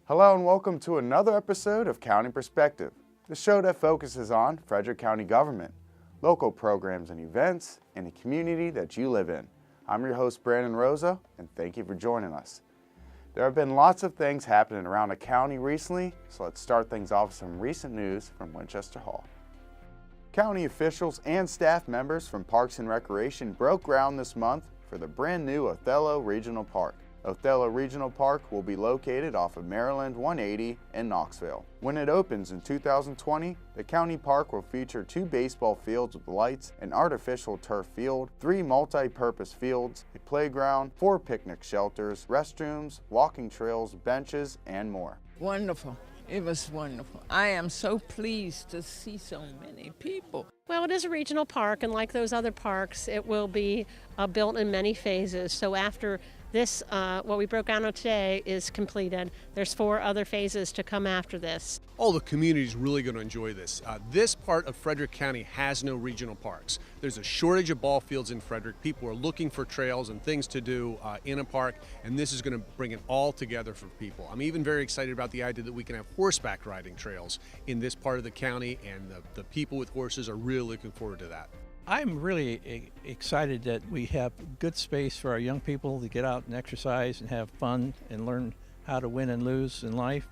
Hello and welcome to another episode of County Perspective, the show that focuses on Frederick County government, local programs and events, and the community that you live in. I'm your host, Brandon Rosa, and thank you for joining us. There have been lots of things happening around the county recently, so let's start things off with some recent news from Winchester Hall. County officials and staff members from Parks and Recreation broke ground this month for the brand new Othello Regional Park. Othello Regional Park will be located off of Maryland 180 in Knoxville. When it opens in 2020, the county park will feature 2 baseball fields with lights, an artificial turf field, 3 multi-purpose fields, a playground, 4 picnic shelters, restrooms, walking trails, benches, and more. Wonderful. It was wonderful. I am so pleased to see so many people. Well, it is a regional park, and like those other parks, it will be built in many phases. So after this, what we broke down on today is completed. There's 4 other phases to come after this. Oh, the community is really going to enjoy this. This part of Frederick County has no regional parks. There's a shortage of ball fields in Frederick. People are looking for trails and things to do in a park, and this is going to bring it all together for people. I'm even very excited about the idea that we can have horseback riding trails in this part of the county, and the people with horses are really looking forward to that. I'm really excited that we have good space for our young people to get out and exercise and have fun and learn how to win and lose in life.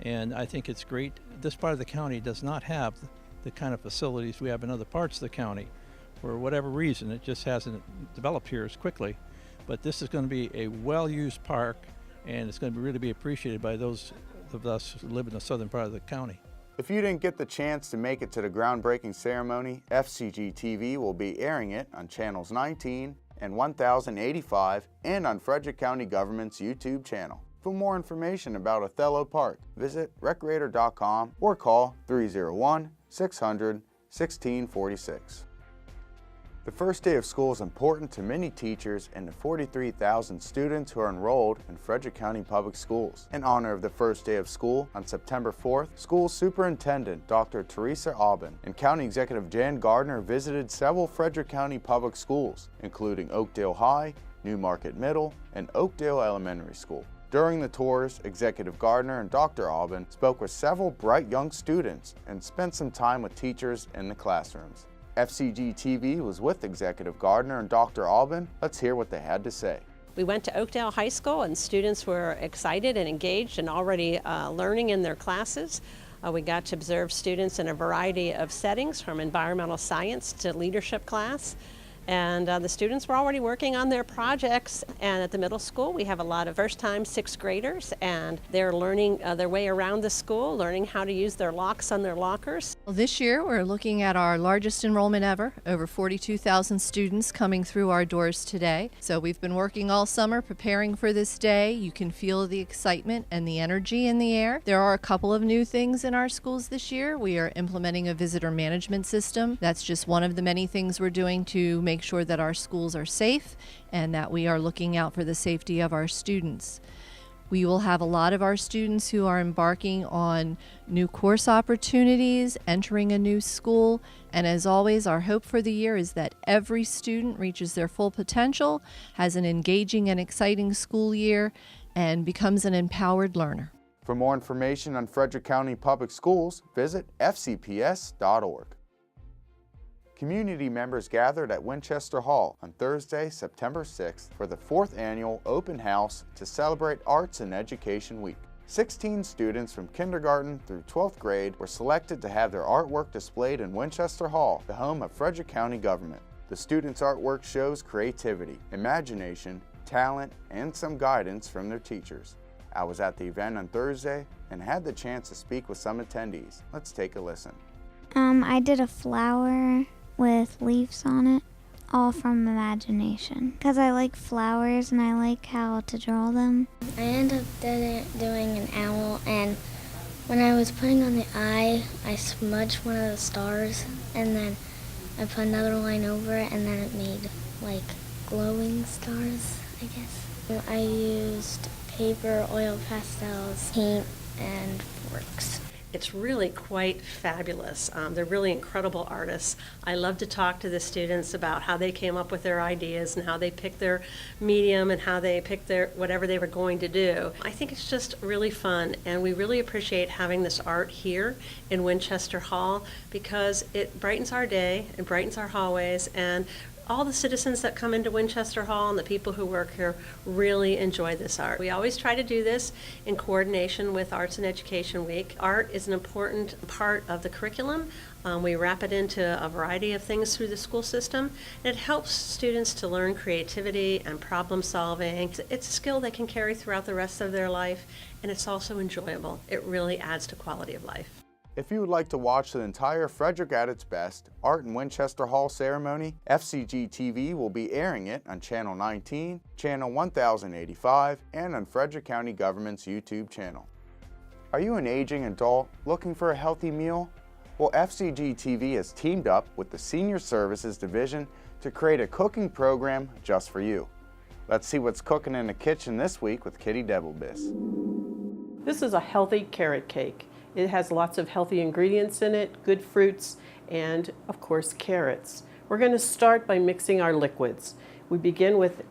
And I think it's great. This part of the county does not have the kind of facilities we have in other parts of the county. For whatever reason, it just hasn't developed here as quickly. But this is going to be a well-used park, and it's going to really be appreciated by those of us who live in the southern part of the county. If you didn't get the chance to make it to the groundbreaking ceremony, FCG-TV will be airing it on channels 19 and 1085 and on Frederick County Government's YouTube channel. For more information about Othello Park, visit recreator.com or call 301-600-1646. The first day of school is important to many teachers and the 43,000 students who are enrolled in Frederick County Public Schools. In honor of the first day of school on September 4th, School Superintendent Dr. Teresa Aubin and County Executive Jan Gardner visited several Frederick County Public Schools, including Oakdale High, New Market Middle, and Oakdale Elementary School. During the tours, Executive Gardner and Dr. Aubin spoke with several bright young students and spent some time with teachers in the classrooms. FCG-TV was with Executive Gardner and Dr. Aubin. Let's hear what they had to say. We went to Oakdale High School, and students were excited and engaged and already learning in their classes. We got to observe students in a variety of settings, from environmental science to leadership class. And the students were already working on their projects. And at the middle school, we have a lot of first-time 6th graders, and they're learning their way around the school, learning how to use their locks on their lockers. Well, this year, we're looking at our largest enrollment ever, over 42,000 students coming through our doors today. So we've been working all summer preparing for this day. You can feel the excitement and the energy in the air. There are a couple of new things in our schools this year. We are implementing a visitor management system. That's just one of the many things we're doing to make sure that our schools are safe and that we are looking out for the safety of our students. We will have a lot of our students who are embarking on new course opportunities, entering a new school, and as always, our hope for the year is that every student reaches their full potential, has an engaging and exciting school year, and becomes an empowered learner. For more information on Frederick County Public Schools, visit fcps.org. Community members gathered at Winchester Hall on Thursday, September 6th for the 4th annual open house to celebrate Arts and Education Week. 16 students from kindergarten through 12th grade were selected to have their artwork displayed in Winchester Hall, the home of Frederick County government. The students' artwork shows creativity, imagination, talent, and some guidance from their teachers. I was at the event on Thursday and had the chance to speak with some attendees. Let's take a listen. I did a flower with leaves on it, all from imagination, because I like flowers and I like how to draw them. I ended up doing an owl, and when I was putting on the eye, I smudged one of the stars, and then I put another line over it, and then it made like glowing stars, I guess. I used paper, oil pastels, paint, and forks. It's really quite fabulous. They're really incredible artists. I love to talk to the students about how they came up with their ideas and how they picked their medium and how they picked their whatever they were going to do. I think it's just really fun, and we really appreciate having this art here in Winchester Hall because it brightens our day, it brightens our hallways, and all the citizens that come into Winchester Hall and the people who work here really enjoy this art. We always try to do this in coordination with Arts and Education Week. Art is an important part of the curriculum. We wrap it into a variety of things through the school system, and it helps students to learn creativity and problem solving. It's a skill they can carry throughout the rest of their life, and it's also enjoyable. It really adds to quality of life. If you would like to watch the entire Frederick at its Best Art in Winchester Hall ceremony, FCG-TV will be airing it on Channel 19, Channel 1085, and on Frederick County Government's YouTube channel. Are you an aging adult looking for a healthy meal? Well, FCG-TV has teamed up with the Senior Services Division to create a cooking program just for you. Let's see what's cooking in the kitchen this week with Kitty Devilbiss. This is a healthy carrot cake. It has lots of healthy ingredients in it, good fruits, and of course carrots. We're going to start by mixing our liquids. We begin with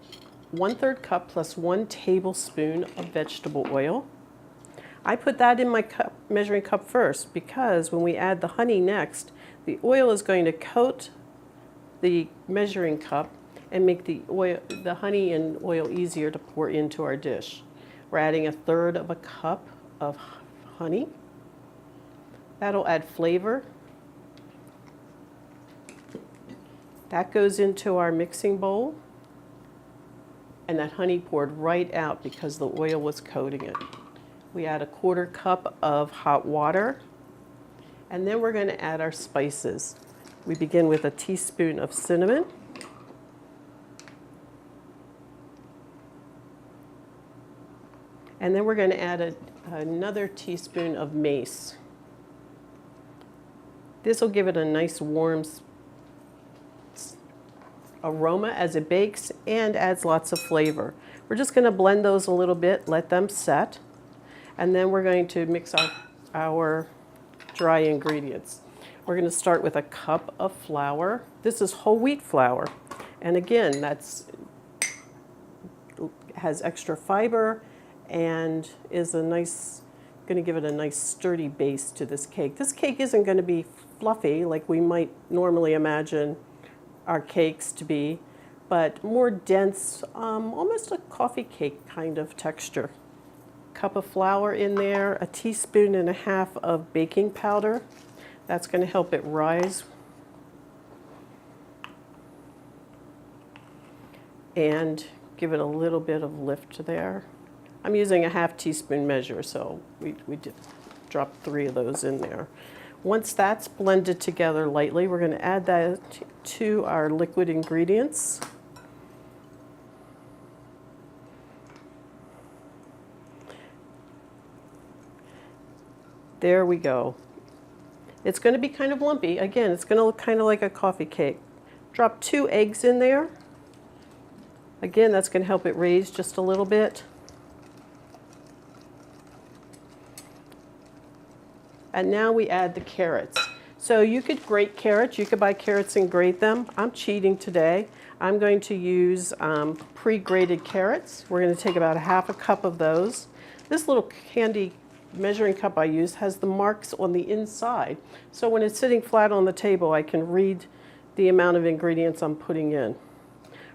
1/3 cup plus 1 tablespoon of vegetable oil. I put that in my measuring cup first because when we add the honey next, the oil is going to coat the measuring cup and make the honey and oil easier to pour into our dish. We're adding 1/3 cup of honey. That'll add flavor. That goes into our mixing bowl, and that honey poured right out because the oil was coating it. We add 1/4 cup of hot water, and then we're going to add our spices. We begin with a teaspoon of cinnamon, and then we're going to add another teaspoon of mace. This will give it a nice warm aroma as it bakes and adds lots of flavor. We're just going to blend those a little bit, let them set, and then we're going to mix our dry ingredients. We're going to start with 1 cup of flour. This is whole wheat flour, and again, has extra fiber and is going to give it a nice sturdy base to this cake. This cake isn't going to be fluffy like we might normally imagine our cakes to be, but more dense, almost a coffee cake kind of texture. Cup of flour in there, 1.5 teaspoons of baking powder. That's going to help it rise. And give it a little bit of lift there. I'm using a 1/2 teaspoon measure, so we did drop 3 of those in there. Once that's blended together lightly, we're going to add that to our liquid ingredients. There we go. It's going to be kind of lumpy. Again, it's going to look kind of like a coffee cake. Drop 2 eggs in there. Again, that's going to help it raise just a little bit. And now we add the carrots. So you could grate carrots. You could buy carrots and grate them. I'm cheating today. I'm going to use pre-grated carrots. We're going to take about 1/2 cup of those. This little candy measuring cup I use has the marks on the inside. So when it's sitting flat on the table, I can read the amount of ingredients I'm putting in.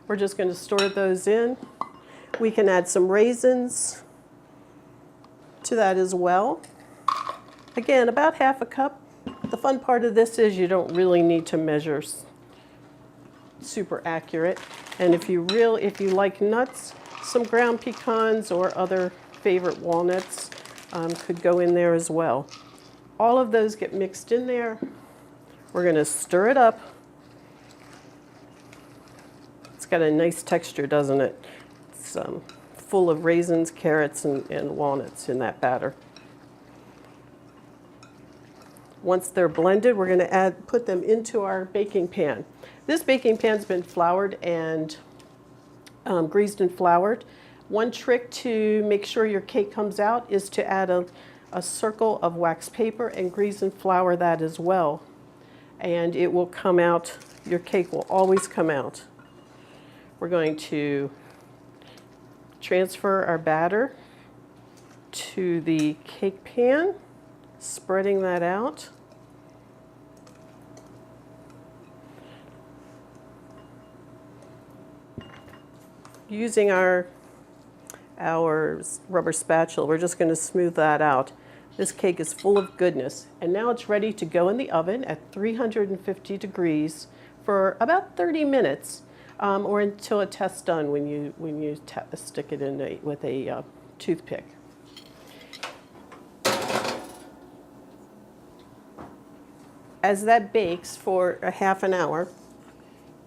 We're just going to store those in. We can add some raisins to that as well. Again, about 1/2 cup. The fun part of this is you don't really need to measure super accurate. And if you like nuts, some ground pecans or other favorite walnuts could go in there as well. All of those get mixed in there. We're going to stir it up. It's got a nice texture, doesn't it? It's full of raisins, carrots, and walnuts in that batter. Once they're blended, we're going to put them into our baking pan. This baking pan's been floured and greased and floured. One trick to make sure your cake comes out is to add a circle of wax paper and grease and flour that as well. And it will come out, your cake will always come out. We're going to transfer our batter to the cake pan, spreading that out. Using our rubber spatula, we're just going to smooth that out. This cake is full of goodness. And now it's ready to go in the oven at 350 degrees for about 30 minutes, or until a test's done when you stick it in with a toothpick. As that bakes for a half an hour,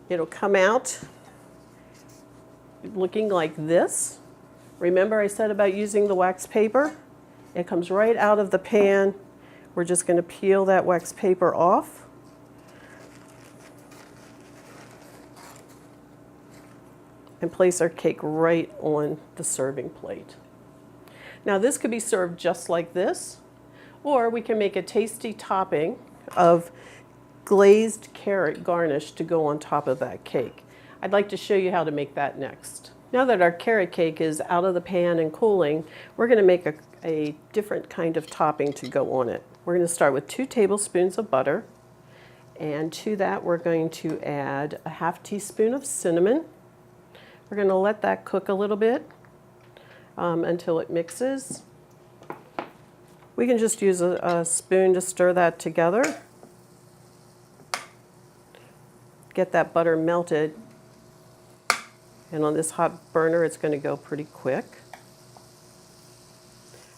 it'll come out looking like this. Remember I said about using the wax paper? It comes right out of the pan. We're just going to peel that wax paper off. And place our cake right on the serving plate. Now this could be served just like this, or we can make a tasty topping of glazed carrot garnish to go on top of that cake. I'd like to show you how to make that next. Now that our carrot cake is out of the pan and cooling, we're going to make a different kind of topping to go on it. We're going to start with 2 tablespoons of butter, and to that we're going to add a ½ teaspoon of cinnamon. We're going to let that cook a little bit until it mixes. We can just use a spoon to stir that together. Get that butter melted. And on this hot burner, it's going to go pretty quick.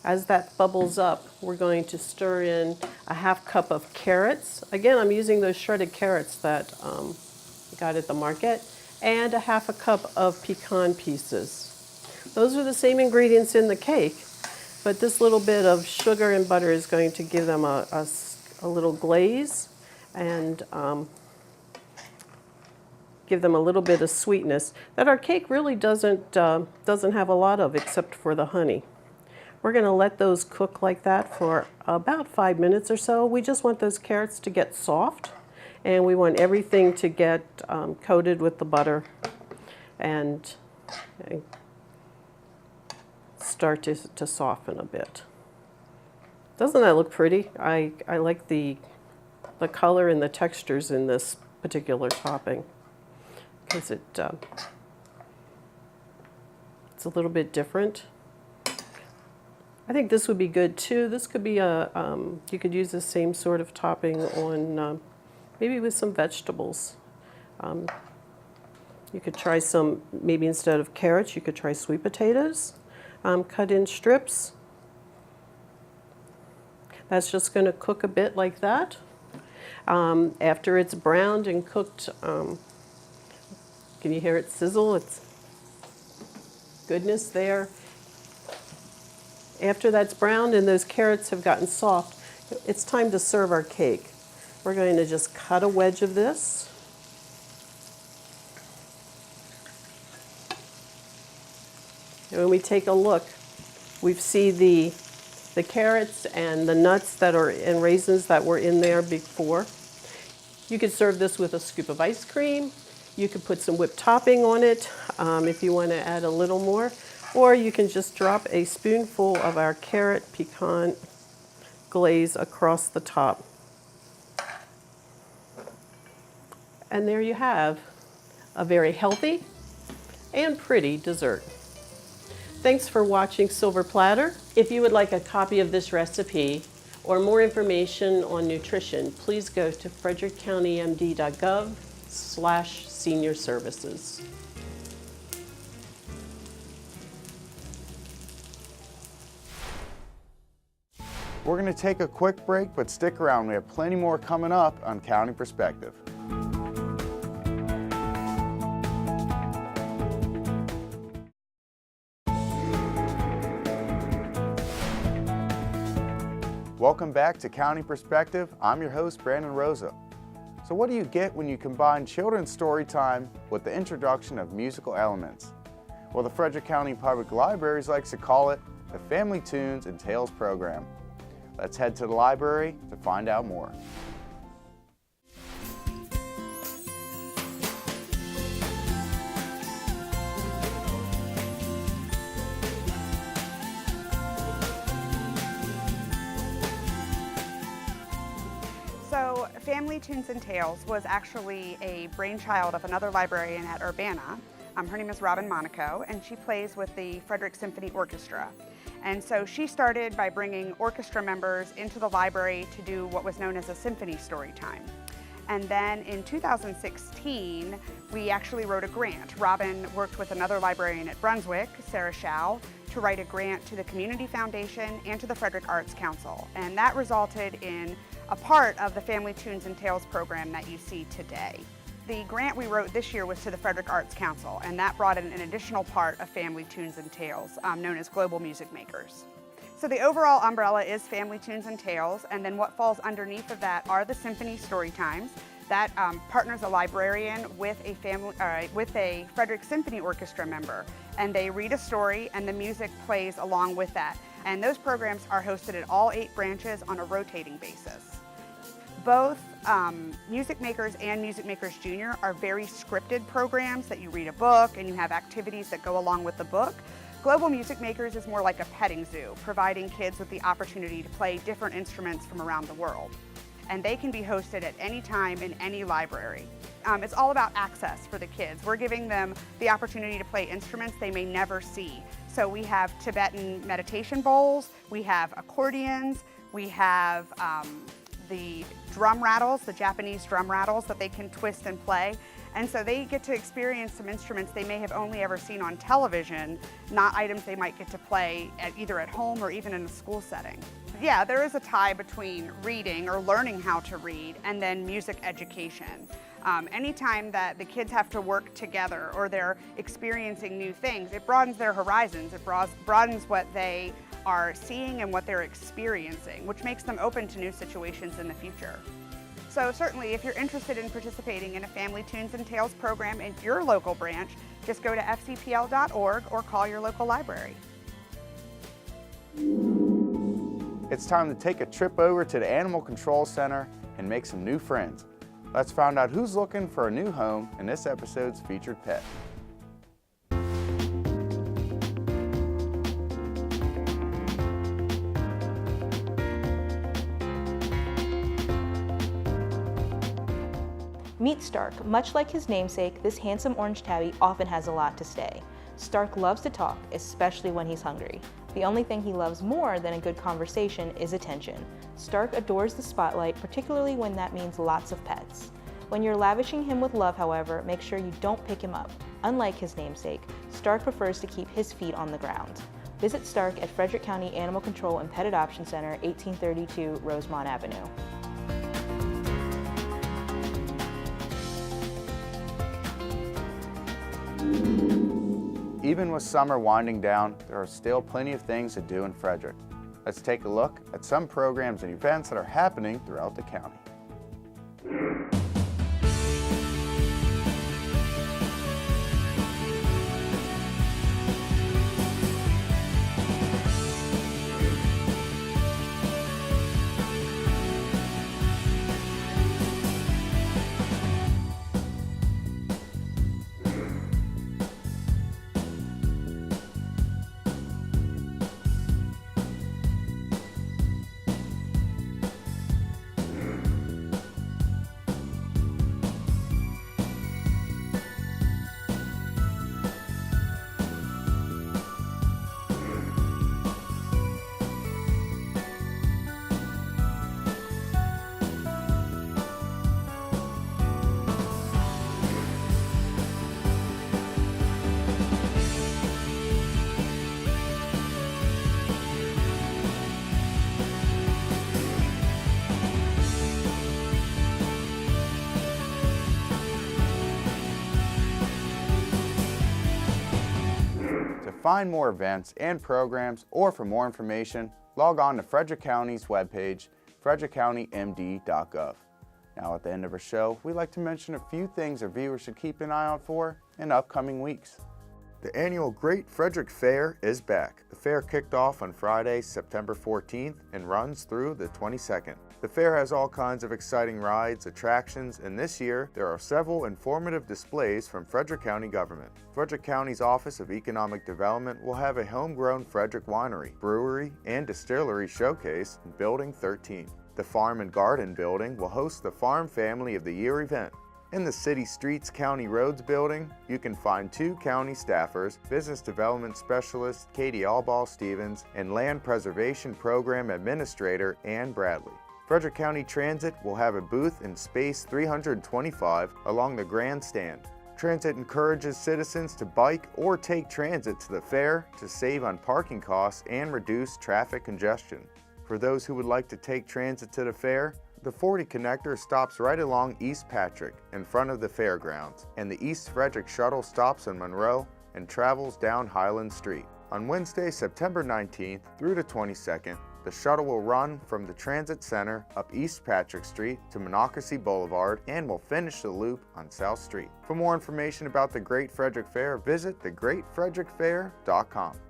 As that bubbles up, we're going to stir in a ½ cup of carrots. Again, I'm using those shredded carrots that I got at the market, and a ½ cup of pecan pieces. Those are the same ingredients in the cake, but this little bit of sugar and butter is going to give them a little glaze and give them a little bit of sweetness that our cake really doesn't have a lot of, except for the honey. We're going to let those cook like that for about 5 minutes or so. We just want those carrots to get soft, and we want everything to get coated with the butter and start to soften a bit. Doesn't that look pretty? I like the color and the textures in this particular topping, because it's a little bit different. I think this would be good too. This could be you could use the same sort of topping on maybe with some vegetables. You could try some, maybe instead of carrots, you could try sweet potatoes, cut in strips. That's just going to cook a bit like that. After it's browned and cooked, can you hear it sizzle? It's goodness there. After that's browned and those carrots have gotten soft, it's time to serve our cake. We're going to just cut a wedge of this. And when we take a look, we see the carrots and the nuts that are and raisins that were in there before. You could serve this with a scoop of ice cream. You could put some whipped topping on it if you want to add a little more. Or you can just drop a spoonful of our carrot pecan glaze across the top. And there you have a very healthy and pretty dessert. Thanks for watching Silver Platter. If you would like a copy of this recipe or more information on nutrition, please go to frederickcountymd.gov/senior services. We're going to take a quick break, but stick around. We have plenty more coming up on County Perspective. Welcome back to County Perspective. I'm your host, Brandon Rosa. So what do you get when you combine children's story time with the introduction of musical elements? Well, the Frederick County Public Libraries likes to call it the Family Tunes and Tales program. Let's head to the library to find out more. So Family Tunes and Tales was actually a brainchild of another librarian at Urbana. Her name is Robin Monaco, and she plays with the Frederick Symphony Orchestra. And so she started by bringing orchestra members into the library to do what was known as a symphony story time. And then in 2016, we actually wrote a grant. Robin worked with another librarian at Brunswick, Sarah Schau, to write a grant to the Community Foundation and to the Frederick Arts Council. And that resulted in a part of the Family Tunes and Tales program that you see today. The grant we wrote this year was to the Frederick Arts Council, and that brought in an additional part of Family Tunes and Tales, known as Global Music Makers. So the overall umbrella is Family Tunes and Tales, and then what falls underneath of that are the Symphony Story Times. That partners a librarian with a Frederick Symphony Orchestra member, and they read a story and the music plays along with that. And those programs are hosted at all 8 branches on a rotating basis. Both Music Makers and Music Makers Junior are very scripted programs that you read a book and you have activities that go along with the book. Global Music Makers is more like a petting zoo, providing kids with the opportunity to play different instruments from around the world. And they can be hosted at any time in any library. It's all about access for the kids. We're giving them the opportunity to play instruments they may never see. So we have Tibetan meditation bowls, we have accordions, we have the drum rattles, the Japanese drum rattles that they can twist and play. And so they get to experience some instruments they may have only ever seen on television, not items they might get to play either at home or even in a school setting. Yeah, there is a tie between reading or learning how to read and then music education. Anytime that the kids have to work together or they're experiencing new things, it broadens their horizons, it broadens what they are seeing and what they're experiencing, which makes them open to new situations in the future. So certainly, if you're interested in participating in a Family Tunes and Tales program in your local branch, just go to fcpl.org or call your local library. It's time to take a trip over to the Animal Control Center and make some new friends. Let's find out who's looking for a new home in this episode's featured pet. Meet Stark. Much like his namesake, this handsome orange tabby often has a lot to say. Stark loves to talk, especially when he's hungry. The only thing he loves more than a good conversation is attention. Stark adores the spotlight, particularly when that means lots of pets. When you're lavishing him with love, however, make sure you don't pick him up. Unlike his namesake, Stark prefers to keep his feet on the ground. Visit Stark at Frederick County Animal Control and Pet Adoption Center, 1832 Rosemont Avenue. Even with summer winding down, there are still plenty of things to do in Frederick. Let's take a look at some programs and events that are happening throughout the county. To find more events and programs, or for more information, log on to Frederick County's webpage, frederickcountymd.gov. Now at the end of our show, we'd like to mention a few things our viewers should keep an eye out for in upcoming weeks. The annual Great Frederick Fair is back. The fair kicked off on Friday, September 14th and runs through the 22nd. The fair has all kinds of exciting rides, attractions, and this year there are several informative displays from Frederick County government. Frederick County's Office of Economic Development will have a homegrown Frederick winery, brewery, and distillery showcase in Building 13. The Farm and Garden Building will host the Farm Family of the Year event. In the City Streets County Roads building, you can find 2 county staffers, Business Development Specialist Katie Allball-Stevens, and Land Preservation Program Administrator Ann Bradley. Frederick County Transit will have a booth in Space 325 along the grandstand. Transit encourages citizens to bike or take transit to the fair to save on parking costs and reduce traffic congestion. For those who would like to take transit to the fair, the 40 connector stops right along East Patrick in front of the fairgrounds, and the East Frederick shuttle stops in Monroe and travels down Highland Street. On Wednesday, September 19th through the 22nd, the shuttle will run from the Transit Center up East Patrick Street to Monocacy Boulevard and will finish the loop on South Street. For more information about the Great Frederick Fair, visit thegreatfrederickfair.com.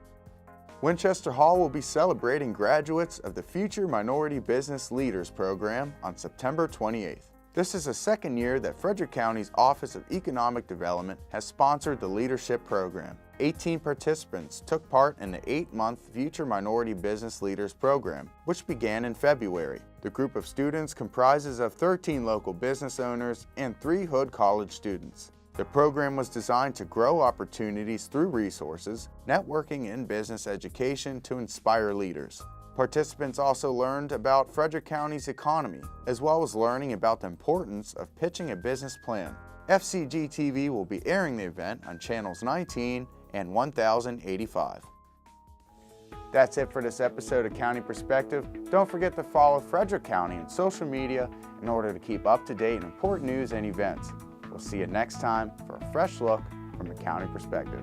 Winchester Hall will be celebrating graduates of the Future Minority Business Leaders Program on September 28th. This is the second year that Frederick County's Office of Economic Development has sponsored the leadership program. 18 participants took part in the 8-month Future Minority Business Leaders Program, which began in February. The group of students comprises of 13 local business owners and 3 Hood College students. The program was designed to grow opportunities through resources, networking, and business education to inspire leaders. Participants also learned about Frederick County's economy, as well as learning about the importance of pitching a business plan. FCG-TV will be airing the event on channels 19 and 1085. That's it for this episode of County Perspective. Don't forget to follow Frederick County on social media in order to keep up to date on important news and events. We'll see you next time for a fresh look from a county perspective.